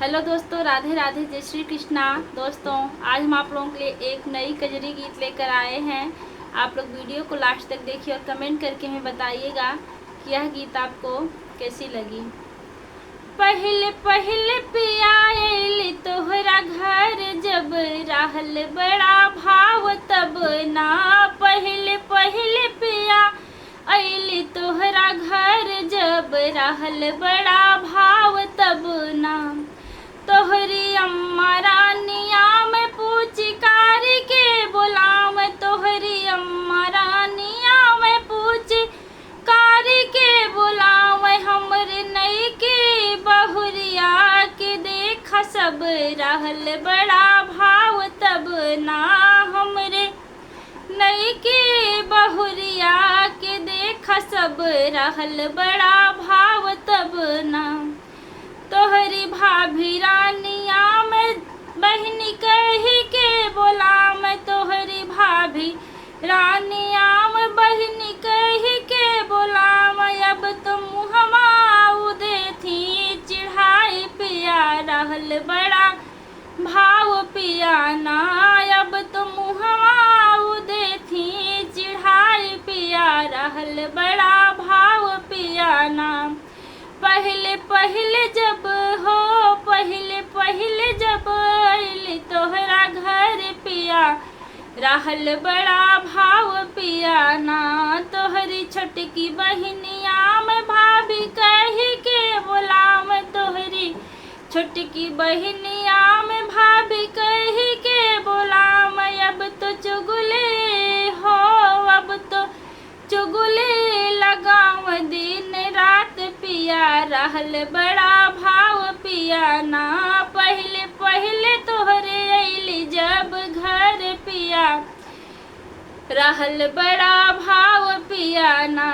Hello दोस्तों, राधे राधे, जय श्री कृष्णा। दोस्तों, आज हम आप लोगों के लिए एक नई कजरी गीत लेकर आए हैं। आप लोग वीडियो को लास्ट तक देखिए और कमेंट करके हमें बताइएगा कि यह गीत आपको कैसी लगी। पहले पहले पिया अइली तोहरा घर, जब रहल बड़ा भाव तब ना। पहले पहले पिया अइली तोहरा घर, जब रहल बड़ा भाव तब ना। तोहरी अम्मा रानिया में पूछकार के बोलाम, तोहरी अम्मा रानिया में पूछकार के बोलाम। हमरे नई के बहुरिया के देखा सब रहल बड़ा भाव तब ना। हमरे नई के बहुरिया के देखा सब रहल बड़ा भाव तब ना। तोहरी भाभी रानिया में बहनी कही के बोलाम, तोहरी भाभी रानिया में बहनी कही के बोलाम। अब तो मुहमा देथी चिढ़ाई पिया रहल बड़ा भाव पिया ना। अब तो मुहमा देथी चिढ़ाई पिया रहल बड़ा भाव पिया ना। पहले पहले जब हो पहले पहले जब अइली तोहरा घर पिया रहल बड़ा भाव पिया ना। तोहरी छोटकी बहनिया में भाभी कही के बोलाम, तोहरी छोटकी बहनिया में भाभी कही के बोलाम। अब तो चुगले हो, अब तो चुगले लगाव दिन रात पिया रहल बड़ा भाव पिया ना। पहले पहले तोहरे अइली जब घर पिया रहल बड़ा भाव पिया ना।